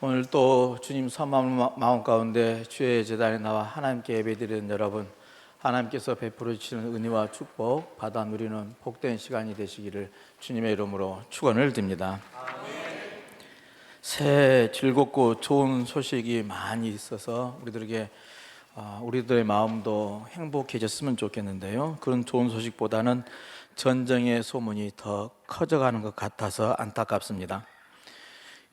오늘 또 주님 사모하는 마음 가운데 주의 제단에 나와 하나님께 예배드리는 여러분, 하나님께서 베풀어 주시는 은혜와 축복 받아 누리는 복된 시간이 되시기를 주님의 이름으로 축원을 드립니다. 새해 즐겁고 좋은 소식이 많이 있어서 우리들의 마음도 행복해졌으면 좋겠는데요, 그런 좋은 소식보다는 전쟁의 소문이 더 커져가는 것 같아서 안타깝습니다.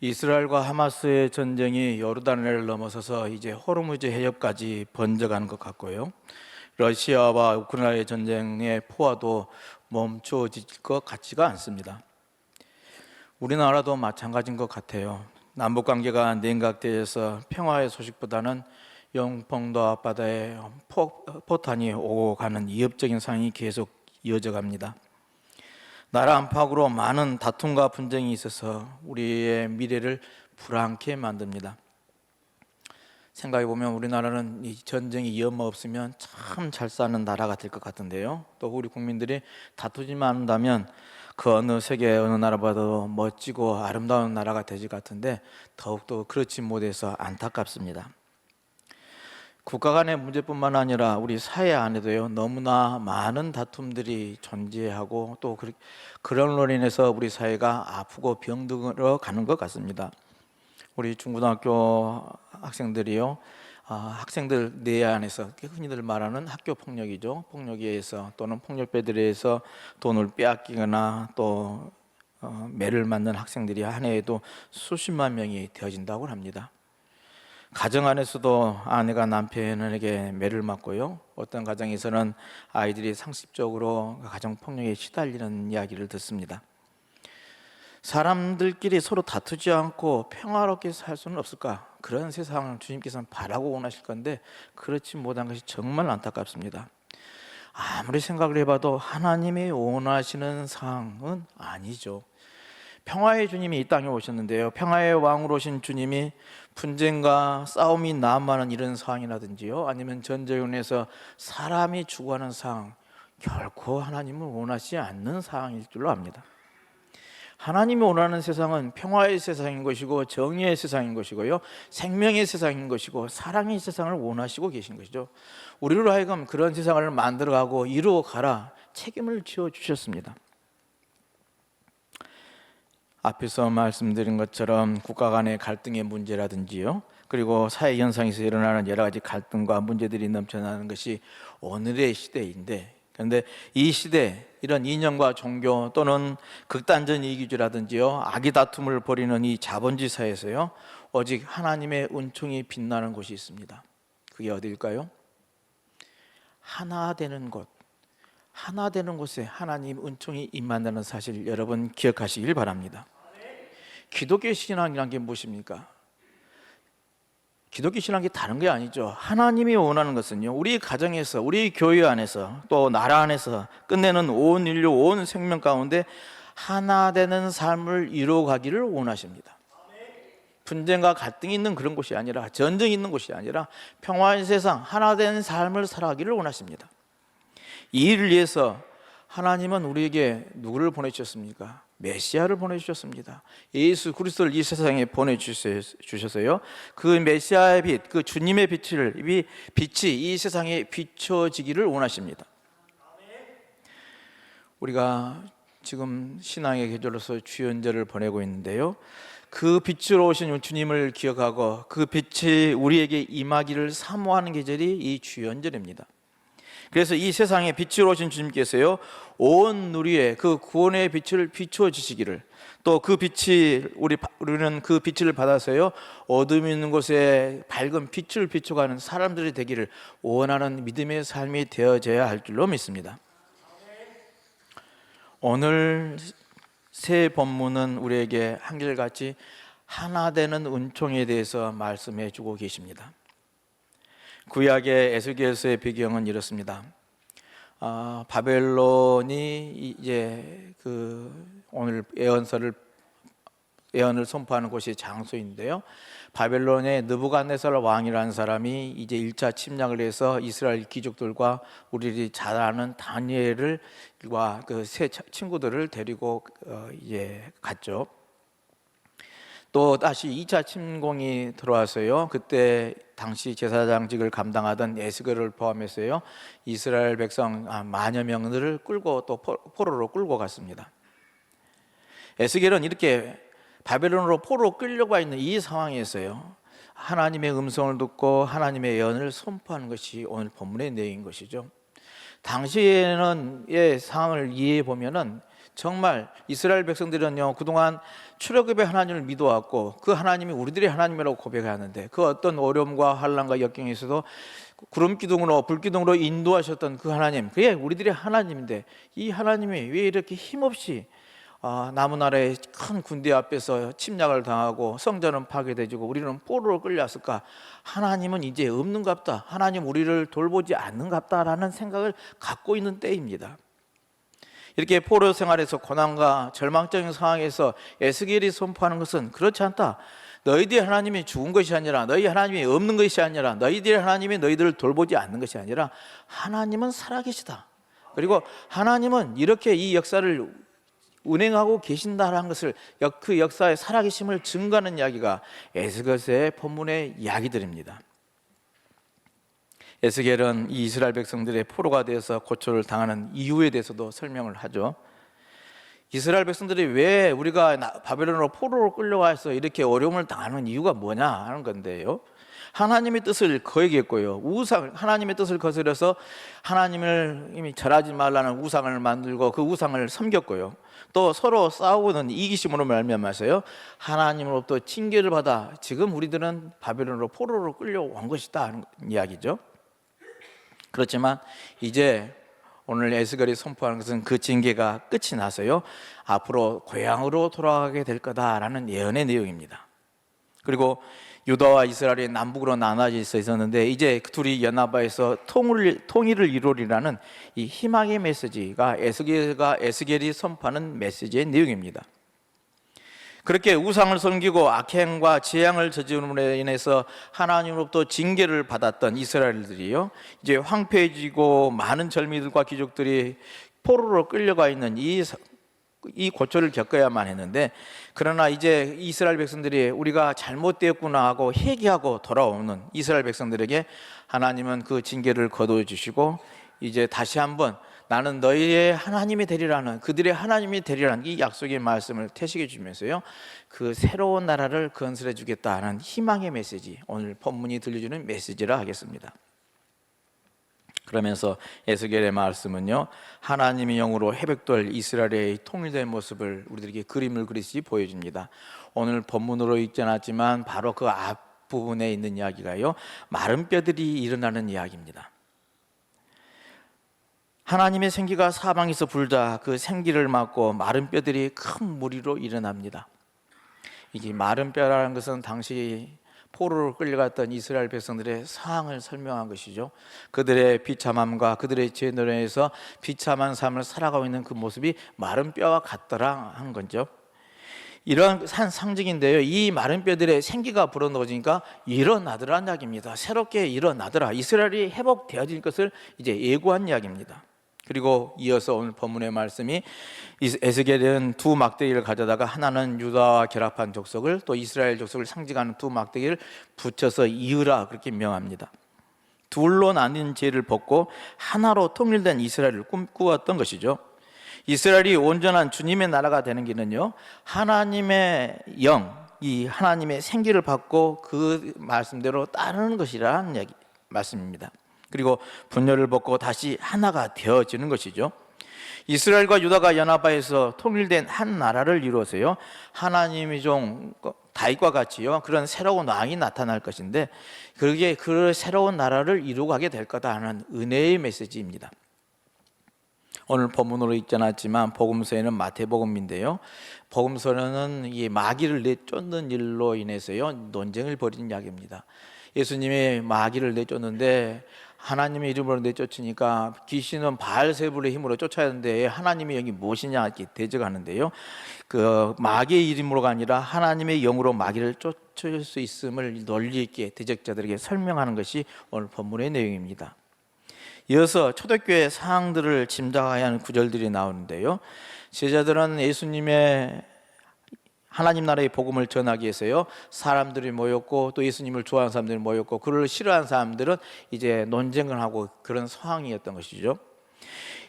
이스라엘과 하마스의 전쟁이 요르단을 넘어서서 이제 호르무즈 해협까지 번져가는 것 같고요, 러시아와 우크라이나의 전쟁의 포화도 멈춰질 것 같지가 않습니다. 우리나라도 마찬가지인 것 같아요. 남북관계가 냉각되어서 평화의 소식보다는 영평도 앞바다에 포탄이 오고 가는 위협적인 상황이 계속 이어져 갑니다. 나라 안팎으로 많은 다툼과 분쟁이 있어서 우리의 미래를 불안케 만듭니다. 생각해보면 우리나라는 이 전쟁이 위험 없으면 참 잘 사는 나라가 될 것 같은데요, 또 우리 국민들이 다투지만 않는다면 그 어느 세계 어느 나라보다도 멋지고 아름다운 나라가 되질 같은데 더욱더 그렇지 못해서 안타깝습니다. 국가 간의 문제뿐만 아니라 우리 사회 안에도요, 너무나 많은 다툼들이 존재하고 또 그런 인해서 우리 사회가 아프고 병들어 가는 것 같습니다. 우리 중고등학교 학생들이요, 학생들 내 안에서 흔히들 말하는 학교 폭력이죠. 폭력에 의해서 또는 폭력배들에 의해서 돈을 빼앗기거나 또 매를 맞는 학생들이 한 해에도 수십만 명이 되어진다고 합니다. 가정 안에서도 아내가 남편에게 매를 맞고요, 어떤 가정에서는 아이들이 상습적으로 가정폭력에 시달리는 이야기를 듣습니다. 사람들끼리 서로 다투지 않고 평화롭게 살 수는 없을까? 그런 세상을 주님께서는 바라고 원하실 건데 그렇지 못한 것이 정말 안타깝습니다. 아무리 생각을 해봐도 하나님이 원하시는 상황은 아니죠. 평화의 주님이 이 땅에 오셨는데요, 평화의 왕으로 오신 주님이 분쟁과 싸움이 난무하는 이런 상황이라든지요, 아니면 전쟁으로 인해서 사람이 죽어가는 상황, 결코 하나님을 원하지 않는 상황일 줄로 압니다. 하나님이 원하는 세상은 평화의 세상인 것이고 정의의 세상인 것이고요, 생명의 세상인 것이고 사랑의 세상을 원하시고 계신 것이죠. 우리로 하여금 그런 세상을 만들어가고 이루어가라 책임을 지어주셨습니다. 앞에서 말씀드린 것처럼 국가 간의 갈등의 문제라든지요, 그리고 사회 현상에서 일어나는 여러 가지 갈등과 문제들이 넘쳐나는 것이 오늘의 시대인데, 그런데 이 시대, 이런 이념과 종교 또는 극단적 이기주의라든지요, 악의 다툼을 벌이는 이 자본주의 사회에서요, 오직 하나님의 은총이 빛나는 곳이 있습니다. 그게 어디일까요? 하나 되는 곳. 하나 되는 곳에 하나님 은총이 임한다는 사실 여러분 기억하시길 바랍니다. 기독교 신앙이란 게 무엇입니까? 기독교 신앙이 다른 게 아니죠. 하나님이 원하는 것은요, 우리 가정에서, 우리 교회 안에서, 또 나라 안에서 끝내는 온 인류, 온 생명 가운데 하나 되는 삶을 이루어가기를 원하십니다. 분쟁과 갈등이 있는 그런 곳이 아니라, 전쟁이 있는 곳이 아니라 평화의 세상, 하나 된 삶을 살아가기를 원하십니다. 이 일을 위해서 하나님은 우리에게 누구를 보내주셨습니까? 메시아를 보내주셨습니다. 예수 그리스도를 이 세상에 보내주셔서요, 그 메시아의 빛, 그 주님의 빛이 이 세상에 비춰지기를 원하십니다. 우리가 지금 신앙의 계절로서 주연절을 보내고 있는데요, 그 빛으로 오신 주님을 기억하고 그 빛이 우리에게 임하기를 사모하는 계절이 이 주연절입니다. 그래서 이 세상에 빛으로 오신 주님께서요, 온 누리에 그 구원의 빛을 비추어 주시기를, 또 그 빛이 우리는 그 빛을 받아서요, 어둠이 있는 곳에 밝은 빛을 비춰가는 사람들이 되기를 원하는 믿음의 삶이 되어져야 할 줄로 믿습니다. 오늘 새 본문은 우리에게 한결같이 하나 되는 은총에 대해서 말씀해 주고 계십니다. 구약의 에스겔서의 배경은 이렇습니다. 바벨론이 이제 오늘 예언을 선포하는 곳이 장소인데요, 바벨론의 느부갓네살 왕이라는 사람이 이제 1차 침략을 해서 이스라엘 귀족들과 우리들이 잘 아는 다니엘과 그 세 친구들을 데리고 이제 갔죠. 또 다시 2차 침공이 들어왔어요. 그때 당시 제사장직을 감당하던 에스겔을 포함해서요, 이스라엘 백성 만여 명들을 끌고 또 포로로 끌고 갔습니다. 에스겔은 이렇게 바벨론으로 포로로 끌려가 있는 이 상황에서요, 하나님의 음성을 듣고 하나님의 예언을 선포하는 것이 오늘 본문의 내용인 것이죠. 당시에는 상황을 이해해 보면은 정말 이스라엘 백성들은요, 그동안 출애굽의 하나님을 믿어왔고 그 하나님이 우리들의 하나님이라고 고백하는데, 그 어떤 어려움과 환난과 역경에서도 구름 기둥으로 불 기둥으로 인도하셨던 그 하나님, 그게 우리들의 하나님인데, 이 하나님이 왜 이렇게 힘없이 남은 나라의 큰 군대 앞에서 침략을 당하고 성전은 파괴되고 우리는 포로로 끌려왔을까? 하나님은 이제 없는갑다, 하나님 우리를 돌보지 않는갑다라는 생각을 갖고 있는 때입니다. 이렇게 포로 생활에서 고난과 절망적인 상황에서 에스겔이 선포하는 것은 그렇지 않다. 너희들의 하나님이 죽은 것이 아니라, 너희 하나님이 없는 것이 아니라, 너희들의 하나님이 너희들을 돌보지 않는 것이 아니라 하나님은 살아계시다. 그리고 하나님은 이렇게 이 역사를 운행하고 계신다라는 것을, 그 역사의 살아계심을 증거하는 이야기가 에스겔서의 본문의 이야기들입니다. 에스겔은 이 이스라엘 백성들의 포로가 되어서 고초를 당하는 이유에 대해서도 설명을 하죠. 이스라엘 백성들이 왜 우리가 바벨론으로 포로로 끌려와서 이렇게 어려움을 당하는 이유가 뭐냐 하는 건데요, 하나님의 뜻을 거역했고요, 하나님의 뜻을 거스려서 하나님을 이미 절하지 말라는 우상을 만들고 그 우상을 섬겼고요, 또 서로 싸우는 이기심으로 말미암아서요, 하나님으로부터 징계를 받아 지금 우리들은 바벨론으로 포로로 끌려온 것이다 하는 이야기죠. 그렇지만 이제 오늘 에스겔이 선포하는 것은 그 징계가 끝이 나서요, 앞으로 고향으로 돌아가게 될 거다라는 예언의 내용입니다. 그리고 유다와 이스라엘이 남북으로 나눠져 있었는데, 이제 그 둘이 연합하여서 통일을 이루리라는 이 희망의 메시지가 에스겔이 선포하는 메시지의 내용입니다. 그렇게 우상을 섬기고 악행과 재앙을 저지름으로 인해서 하나님으로부터 징계를 받았던 이스라엘들이요, 이제 황폐해지고 많은 절미들과 귀족들이 포로로 끌려가 있는 이 고초를 겪어야만 했는데, 그러나 이제 이스라엘 백성들이 우리가 잘못되었구나 하고 회개하고 돌아오는 이스라엘 백성들에게 하나님은 그 징계를 거두어 주시고, 이제 다시 한번 나는 너희의 하나님이 되리라는, 그들의 하나님이 되리라는 이 약속의 말씀을 태식해 주면서요, 그 새로운 나라를 건설해 주겠다는 희망의 메시지, 오늘 본문이 들려주는 메시지라 하겠습니다. 그러면서 에스겔의 말씀은요, 하나님의 영으로 회복될 이스라엘의 통일된 모습을 우리들에게 그림을 그리시 보여줍니다. 오늘 본문으로 읽지 않았지만 바로 그 앞부분에 있는 이야기가요, 마른 뼈들이 일어나는 이야기입니다. 하나님의 생기가 사방에서 불자 그 생기를 맞고 마른 뼈들이 큰 무리로 일어납니다. 이게 마른 뼈라는 것은 당시 포로로 끌려갔던 이스라엘 백성들의 상황을 설명한 것이죠. 그들의 비참함과 그들의 죄노래에서 비참한 삶을 살아가고 있는 그 모습이 마른 뼈와 같더라 하는 거죠. 이런 한 상징인데요, 이 마른 뼈들의 생기가 불어넣어지니까 일어나더라는 이야기입니다. 새롭게 일어나더라, 이스라엘이 회복되어질 것을 이제 예고한 이야기입니다. 그리고 이어서 오늘 본문의 말씀이, 에스겔은 두 막대기를 가져다가 하나는 유다와 결합한 족속을, 또 이스라엘 족속을 상징하는 두 막대기를 붙여서 이으라 그렇게 명합니다. 둘로 나뉜 죄를 벗고 하나로 통일된 이스라엘을 꿈꾸었던 것이죠. 이스라엘이 온전한 주님의 나라가 되는 길은요, 하나님의 영, 이 하나님의 생기를 받고 그 말씀대로 따르는 것이라는 말씀입니다. 그리고 분열을 벗고 다시 하나가 되어지는 것이죠. 이스라엘과 유다가 연합하여서 통일된 한 나라를 이루어서요, 하나님의 종 다윗과 같이요, 그런 새로운 왕이 나타날 것인데, 그게 그 새로운 나라를 이루어가게 될 거다 하는 은혜의 메시지입니다. 오늘 본문으로 읽지 않았지만 복음서에는 마태복음인데요, 복음서는 이 마귀를 내쫓는 일로 인해서요 논쟁을 벌인 이야기입니다. 예수님이 마귀를 내쫓는데 하나님의 이름으로 내쫓으니까 귀신은 바알세불의 힘으로 쫓아야 하는데 하나님의 영이 무엇이냐 이렇게 대적하는데요, 그 마귀의 이름으로가 아니라 하나님의 영으로 마귀를 쫓을 수 있음을 논리 있게 대적자들에게 설명하는 것이 오늘 본문의 내용입니다. 이어서 초대교회 사항들을 짐작해야 하는 구절들이 나오는데요, 제자들은 예수님의 하나님 나라의 복음을 전하기 위해서요, 사람들이 모였고 또 예수님을 좋아하는 사람들이 모였고 그를 싫어하는 사람들은 이제 논쟁을 하고 그런 상황이었던 것이죠.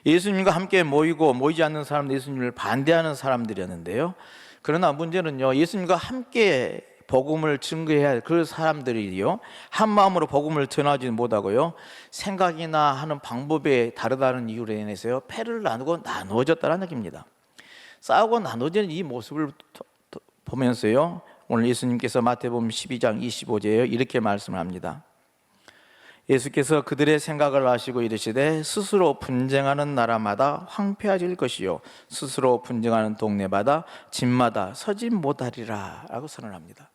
예수님과 함께 모이고 모이지 않는 사람들, 예수님을 반대하는 사람들이었는데요. 그러나 문제는요, 예수님과 함께 복음을 증거해야 할 그 사람들이요, 한 마음으로 복음을 전하지 못하고요, 생각이나 하는 방법에 다르다는 이유로 인해서요, 패를 나누고 나누어졌다는 얘기입니다. 싸우고 나누어지는 이 모습을 보면서요, 오늘 예수님께서 마태복음 12장 25절에 이렇게 말씀을 합니다. 예수께서 그들의 생각을 아시고 이르시되 스스로 분쟁하는 나라마다 황폐해질 것이요 스스로 분쟁하는 동네마다 집마다 서지 못하리라 라고 선언합니다.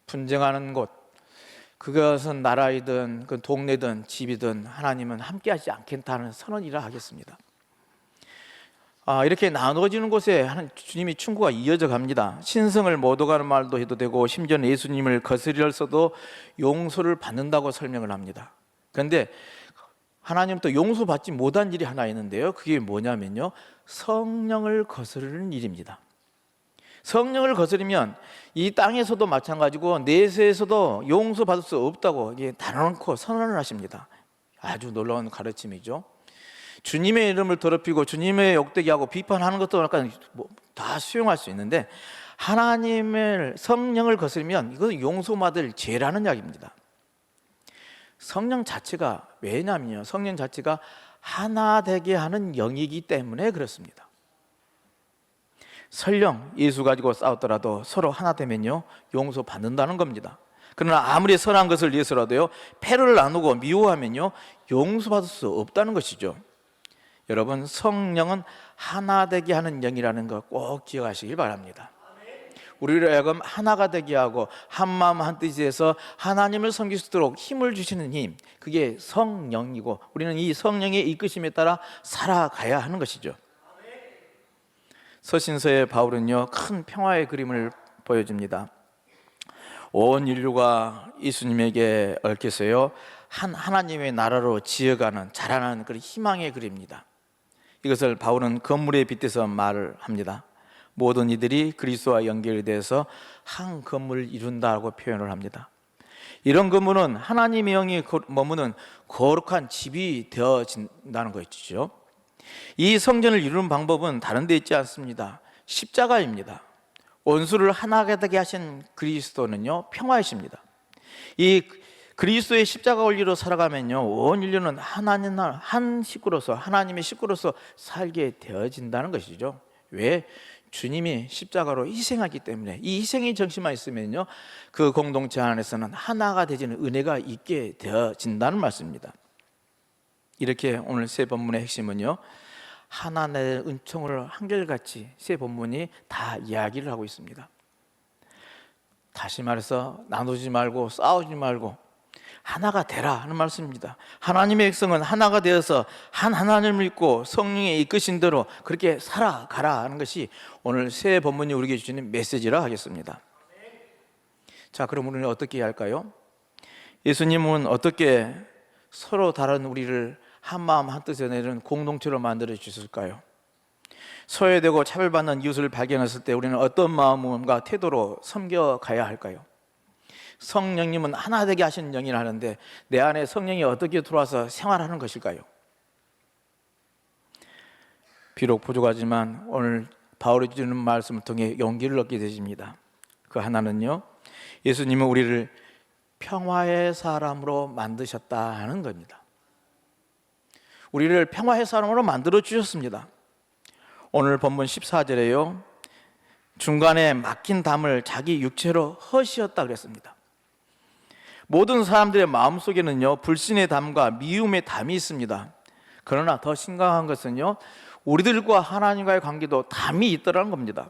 분쟁하는 곳, 그것은 나라이든 그 동네든 집이든 하나님은 함께하지 않겠다는 선언이라 하겠습니다. 이렇게 나누어지는 곳에 주님이 충고가 이어져 갑니다. 신성을 못 오가는 말도 해도 되고 심지어는 예수님을 거스려서도 용서를 받는다고 설명을 합니다. 그런데 하나님 또 용서받지 못한 일이 하나 있는데요, 그게 뭐냐면요, 성령을 거스르는 일입니다. 성령을 거스르면 이 땅에서도 마찬가지고 내세에서도 용서받을 수 없다고 단언코 선언을 하십니다. 아주 놀라운 가르침이죠. 주님의 이름을 더럽히고 주님의 욕되게 하고 비판하는 것도 약간 다 수용할 수 있는데, 하나님의 성령을 거스르면 이것은 용서받을 죄라는 이야기입니다. 성령 자체가, 왜냐면요, 성령 자체가 하나 되게 하는 영이기 때문에 그렇습니다. 설령 예수 가지고 싸웠더라도 서로 하나 되면요, 용서받는다는 겁니다. 그러나 아무리 선한 것을 위해서라도요, 패를 나누고 미워하면요, 용서받을 수 없다는 것이죠. 여러분, 성령은 하나 되게 하는 영이라는 거 꼭 기억하시길 바랍니다. 우리를 하여금 하나가 되게 하고 한 마음 한 뜻에서 하나님을 섬길 수 있도록 힘을 주시는 힘, 그게 성령이고 우리는 이 성령의 이끄심에 따라 살아가야 하는 것이죠. 서신서의 바울은요, 큰 평화의 그림을 보여줍니다. 온 인류가 예수님에게 얽혀서요, 하나님의 나라로 지어가는 자라나는 그런 희망의 그림입니다. 이것을 바울은 건물에 빗대서 말을 합니다. 모든 이들이 그리스도와 연결돼서 한 건물을 이룬다고 표현을 합니다. 이런 건물은 하나님의 영이 머무는 거룩한 집이 되어진다는 것이죠. 이 성전을 이루는 방법은 다른 데 있지 않습니다. 십자가입니다. 원수를 하나가 되게 하신 그리스도는요, 평화이십니다. 이 그리스도의 십자가 원리로 살아가면요, 온 인류는 하나님 한 식구로서, 하나님의 식구로서 살게 되어진다는 것이죠. 왜? 주님이 십자가로 희생하기 때문에. 이 희생의 정신만 있으면요, 그 공동체 안에서는 하나가 되지는 은혜가 있게 되어진다는 말씀입니다. 이렇게 오늘 세 본문의 핵심은요, 하나님의 은총을 한결같이 세 본문이 다 이야기를 하고 있습니다. 다시 말해서 나누지 말고 싸우지 말고 하나가 되라 하는 말씀입니다. 하나님의 백성은 하나가 되어서 한 하나님을 믿고 성령의 이끄신 대로 그렇게 살아가라 하는 것이 오늘 새 본문이 우리에게 주시는 메시지라 하겠습니다. 자, 그럼 우리는 어떻게 해야 할까요? 예수님은 어떻게 서로 다른 우리를 한 마음 한 뜻에 내는 공동체로 만들어 주셨을까요? 소외되고 차별받는 이웃을 발견했을 때 우리는 어떤 마음과 태도로 섬겨가야 할까요? 성령님은 하나 되게 하시는 영이라 하는데 내 안에 성령이 어떻게 들어와서 생활하는 것일까요? 비록 부족하지만 오늘 바울이 주는 말씀을 통해 용기를 얻게 되십니다. 그 하나는요, 예수님은 우리를 평화의 사람으로 만드셨다 하는 겁니다. 우리를 평화의 사람으로 만들어 주셨습니다. 오늘 본문 14절에요, 중간에 막힌 담을 자기 육체로 허시었다 그랬습니다. 모든 사람들의 마음속에는요, 불신의 담과 미움의 담이 있습니다. 그러나 더 심각한 것은요, 우리들과 하나님과의 관계도 담이 있더라는 겁니다.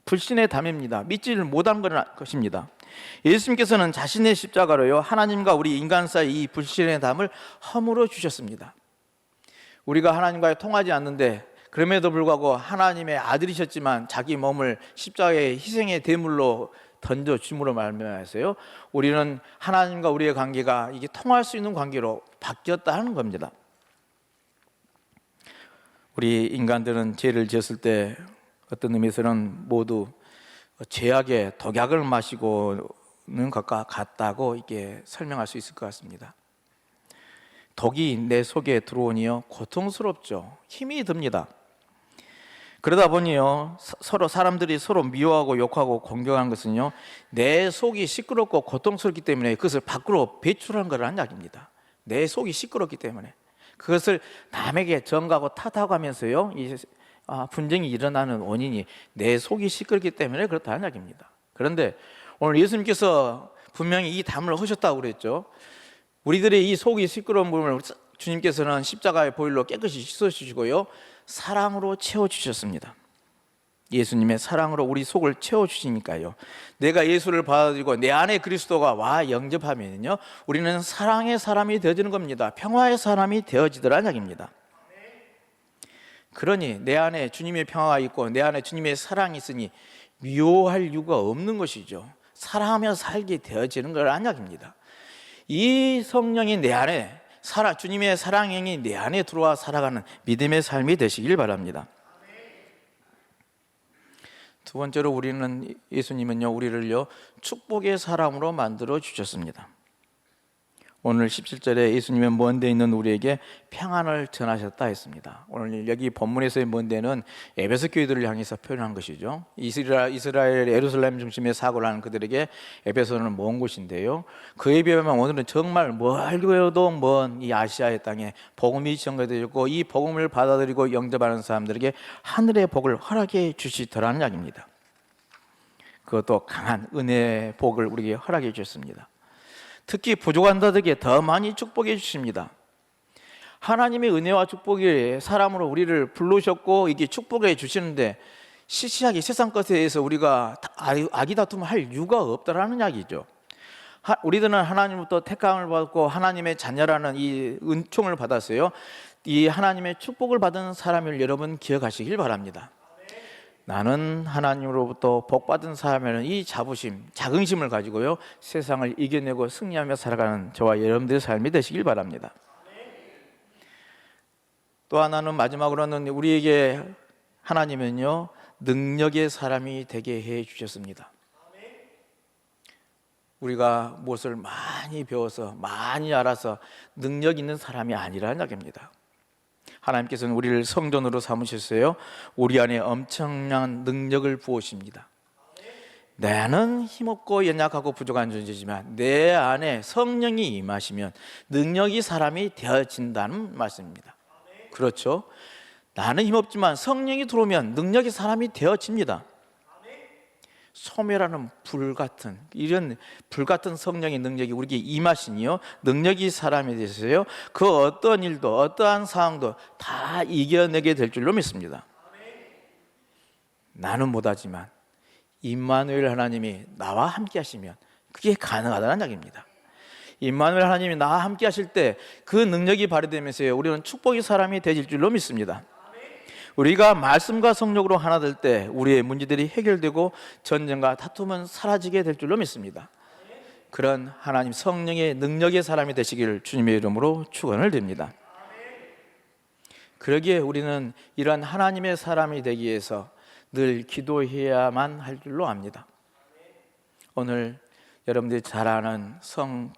불신의 담입니다. 믿지를 못한 것입니다. 예수님께서는 자신의 십자가로요, 하나님과 우리 인간 사이 이 불신의 담을 허물어 주셨습니다. 우리가 하나님과 통하지 않는데 그럼에도 불구하고 하나님의 아들이셨지만 자기 몸을 십자가의 희생의 대물로 던져 줌으로 말미암아서요, 우리는 하나님과 우리의 관계가 이게 통할 수 있는 관계로 바뀌었다 하는 겁니다. 우리 인간들은 죄를 지었을 때 어떤 의미에서는 모두 제약에 독약을 마시고는 것과 같다고 이게 설명할 수 있을 것 같습니다. 독이 내 속에 들어오니요 고통스럽죠. 힘이 듭니다. 그러다 보니요 서로 사람들이 서로 미워하고 욕하고 공격하는 것은요 내 속이 시끄럽고 고통스럽기 때문에 그것을 밖으로 배출한 거라는 이야기입니다. 내 속이 시끄럽기 때문에 그것을 남에게 전가하고 탓하고 하면서요 분쟁이 일어나는 원인이 내 속이 시끄럽기 때문에 그렇다는 이야기입니다. 그런데 오늘 예수님께서 분명히 이 담을 하셨다고 그랬죠. 우리들의 이 속이 시끄러운 부분을 주님께서는 십자가의 보혈로 깨끗이 씻어주시고요 사랑으로 채워주셨습니다. 예수님의 사랑으로 우리 속을 채워주시니까요 내가 예수를 받아들이고 내 안에 그리스도가 와 영접하면요 우리는 사랑의 사람이 되어지는 겁니다. 평화의 사람이 되어지더라는 이야기입니다. 그러니 내 안에 주님의 평화가 있고 내 안에 주님의 사랑이 있으니 미워할 이유가 없는 것이죠. 사랑하며 살게 되어지는 거라는 이야기입니다. 이 성령이 내 안에 주님의 사랑행이 내 안에 들어와 살아가는 믿음의 삶이 되시길 바랍니다. 두 번째로 예수님은요 우리를요 축복의 사람으로 만들어 주셨습니다. 오늘 17절에 예수님은 먼 데 있는 우리에게 평안을 전하셨다 했습니다. 오늘 여기 본문에서의 먼 데는 에베소 교회들을 향해서 표현한 것이죠. 이스라엘 예루살렘 중심의 사고를 하는 그들에게 에베소는 먼 곳인데요 그에 비하면 오늘은 정말 멀고도 먼 이 아시아의 땅에 복음이 전개되었고 이 복음을 받아들이고 영접하는 사람들에게 하늘의 복을 허락해 주시더라는 이야기입니다. 그것도 강한 은혜의 복을 우리에게 허락해 주셨습니다. 특히 부족한 자들에게 더 많이 축복해 주십니다. 하나님의 은혜와 축복이 사람으로 우리를 부르셨고 이게 축복해 주시는데 시시하게 세상 것에 대해서 우리가 아기다툼을 할 이유가 없다라는 이야기죠. 우리들은 하나님부터 택함을 받고 하나님의 자녀라는 이 은총을 받았어요. 이 하나님의 축복을 받은 사람을 여러분 기억하시길 바랍니다. 나는 하나님으로부터 복받은 사람에는 이 자긍심을 가지고요 세상을 이겨내고 승리하며 살아가는 저와 여러분들의 삶이 되시길 바랍니다. 또 하나는 마지막으로는 우리에게 하나님은요 능력의 사람이 되게 해 주셨습니다. 우리가 무엇을 많이 배워서 많이 알아서 능력 있는 사람이 아니라는 이야기입니다. 하나님께서는 우리를 성전으로 삼으셨어요. 우리 안에 엄청난 능력을 부으십니다. 나는 힘없고 연약하고 부족한 존재지만 내 안에 성령이 임하시면 능력이 사람이 되어진다는 말씀입니다. 그렇죠? 나는 힘없지만 성령이 들어오면 능력이 사람이 되어집니다. 소멸하는 이런 불같은 성령의 능력이 우리에게 임하시니요 능력이 사람이 되세요. 그 어떤 일도 어떠한 상황도 다 이겨내게 될 줄로 믿습니다. 나는 못하지만 임마누엘 하나님이 나와 함께 하시면 그게 가능하다는 이야기입니다. 임마누엘 하나님이 나와 함께 하실 때 그 능력이 발휘되면서요 우리는 축복의 사람이 되질 줄로 믿습니다. 우리가 말씀과 성령으로 하나 될 때 우리의 문제들이 해결되고 전쟁과 다툼은 사라지게 될 줄로 믿습니다. 그런 하나님 성령의 능력의 사람이 되시기를 주님의 이름으로 축원을 드립니다. 그러기에 우리는 이러한 하나님의 사람이 되기 위해서 늘 기도해야만 할 줄로 압니다. 오늘 여러분들이 잘 아는 성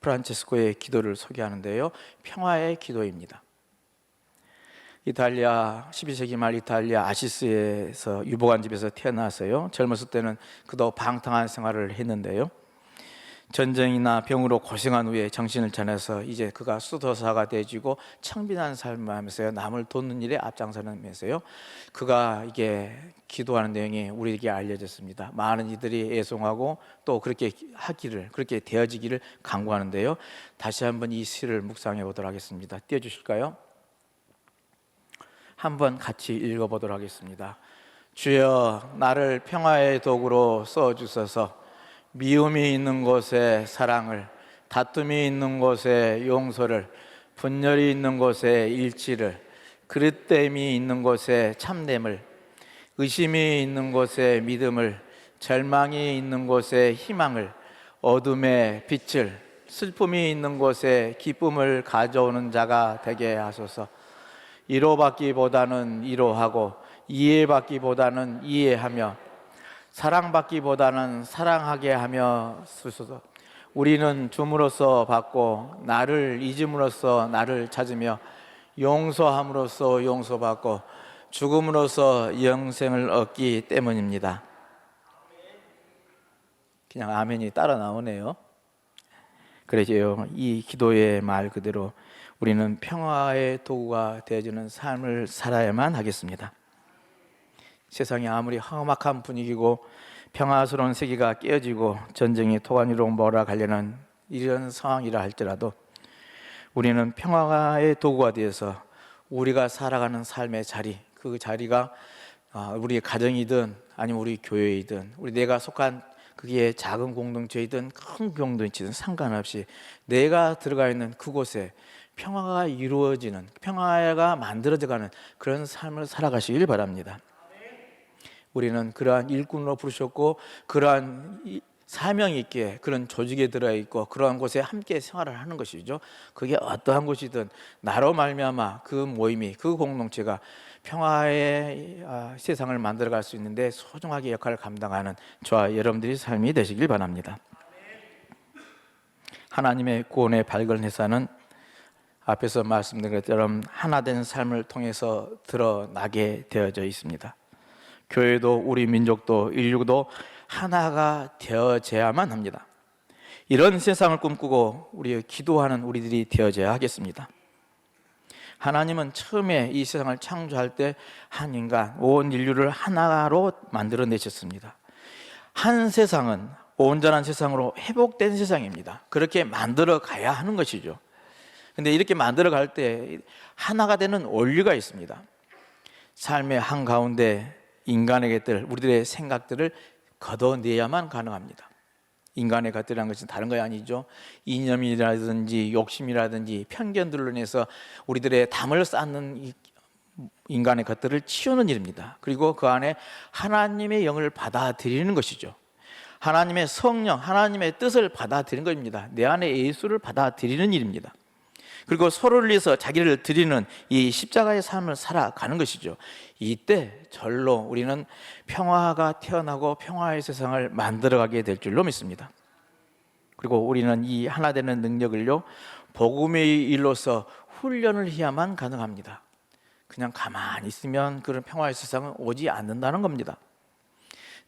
프란체스코의 기도를 소개하는데요 평화의 기도입니다. 이탈리아 12세기 말 이탈리아 아시스에서 유복한 집에서 태어나서요 젊었을 때는 그도 방탕한 생활을 했는데요 전쟁이나 병으로 고생한 후에 정신을 차려서 이제 그가 수도사가 되어지고 청빈한 삶을 하면서요 남을 돕는 일에 앞장서면서요 그가 이게 기도하는 내용이 우리에게 알려졌습니다. 많은 이들이 애송하고 또 그렇게 그렇게 되어지기를 간구하는데요 다시 한번 이 시를 묵상해 보도록 하겠습니다. 띄워주실까요? 한번 같이 읽어보도록 하겠습니다. 주여 나를 평화의 도구로 써주소서. 미움이 있는 곳에 사랑을, 다툼이 있는 곳에 용서를, 분열이 있는 곳에 일치를, 그릇됨이 있는 곳에 참됨을, 의심이 있는 곳에 믿음을, 절망이 있는 곳에 희망을, 어둠에 빛을, 슬픔이 있는 곳에 기쁨을 가져오는 자가 되게 하소서. 위로받기보다는 위로하고 이해받기보다는 이해하며 사랑받기보다는 사랑하게 하며 쓰소서. 우리는 줌으로써 받고 나를 잊음으로써 나를 찾으며 용서함으로써 용서받고 죽음으로써 영생을 얻기 때문입니다. 그냥 아멘이 따라 나오네요. 그래서 이 기도의 말 그대로 우리는 평화의 도구가 되어주는 삶을 살아야만 하겠습니다. 세상이 아무리 험악한 분위기고 평화스러운 세계가 깨어지고 전쟁이 토간이로 몰아가려는 이런 상황이라 할지라도 우리는 평화의 도구가 되어서 우리가 살아가는 삶의 자리, 그 자리가 우리 가정이든 아니면 우리 교회이든 우리 내가 속한 그게 작은 공동체이든 큰 공동체이든 상관없이 내가 들어가 있는 그곳에 평화가 이루어지는, 평화가 만들어져가는 그런 삶을 살아가시길 바랍니다. 우리는 그러한 일꾼으로 부르셨고 그러한 사명 있게 그런 조직에 들어있고 그러한 곳에 함께 생활을 하는 것이죠. 그게 어떠한 곳이든 나로 말미암아 그 모임이, 그 공동체가 평화의 세상을 만들어갈 수 있는데 소중하게 역할을 감당하는 저와 여러분들의 삶이 되시길 바랍니다. 하나님의 구원의 밝은 회사는 앞에서 말씀드린 것처럼 하나된 삶을 통해서 드러나게 되어져 있습니다. 교회도 우리 민족도 인류도 하나가 되어져야만 합니다. 이런 세상을 꿈꾸고 우리 기도하는 우리들이 되어져야 하겠습니다. 하나님은 처음에 이 세상을 창조할 때 한 인간, 온 인류를 하나로 만들어내셨습니다. 한 세상은 온전한 세상으로 회복된 세상입니다. 그렇게 만들어 가야 하는 것이죠. 근데 이렇게 만들어 갈 때 하나가 되는 원리가 있습니다. 삶의 한가운데 인간의 것들, 우리들의 생각들을 걷어내야만 가능합니다. 인간의 것들이라는 것은 다른 것이 아니죠. 이념이라든지 욕심이라든지 편견들로 인해서 우리들의 담을 쌓는 인간의 것들을 치우는 일입니다. 그리고 그 안에 하나님의 영을 받아들이는 것이죠. 하나님의 성령, 하나님의 뜻을 받아들이는 것입니다. 내 안에 예수를 받아들이는 일입니다. 그리고 서로를 위해서 자기를 드리는 이 십자가의 삶을 살아가는 것이죠. 이때 절로 우리는 평화가 태어나고 평화의 세상을 만들어가게 될 줄로 믿습니다. 그리고 우리는 이 하나 되는 능력을요, 복음의 일로서 훈련을 해야만 가능합니다. 그냥 가만히 있으면 그런 평화의 세상은 오지 않는다는 겁니다.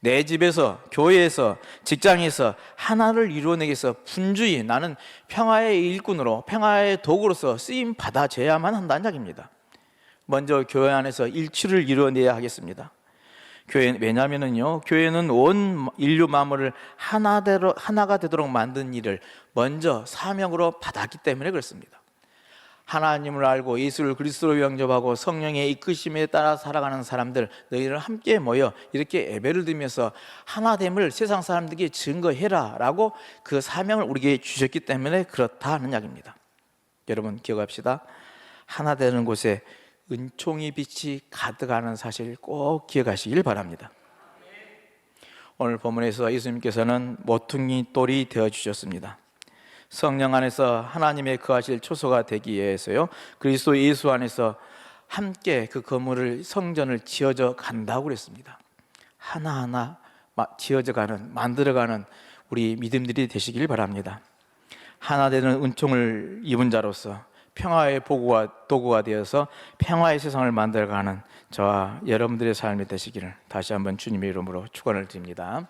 내 집에서, 교회에서, 직장에서 하나를 이루어내기 위해서 분주히 나는 평화의 일꾼으로, 평화의 도구로서 쓰임 받아줘야만 한다는 이야기입니다. 먼저 교회 안에서 일치를 이루어내야 하겠습니다. 왜냐하면요, 교회는 온 인류 만물을 하나가 되도록 만든 일을 먼저 사명으로 받았기 때문에 그렇습니다. 하나님을 알고 예수를 그리스도로 영접하고 성령의 이끄심에 따라 살아가는 사람들, 너희를 함께 모여 이렇게 예배를 드리면서 하나됨을 세상 사람들에게 증거해라 라고 그 사명을 우리에게 주셨기 때문에 그렇다 하는 이야기입니다. 여러분 기억합시다. 하나 되는 곳에 은총의 빛이 가득하는 사실 꼭 기억하시길 바랍니다. 오늘 본문에서 예수님께서는 모퉁이 돌이 되어주셨습니다. 성령 안에서 하나님의 거하실 초소가 되기 위해서요, 그리스도 예수 안에서 함께 그 건물을, 성전을 지어져 간다고 그랬습니다. 하나하나 지어져 가는, 만들어가는 우리 믿음들이 되시길 바랍니다. 하나 되는 은총을 입은 자로서 평화의 도구가 되어서 평화의 세상을 만들어가는 저와 여러분들의 삶이 되시기를 다시 한번 주님의 이름으로 축원을 드립니다.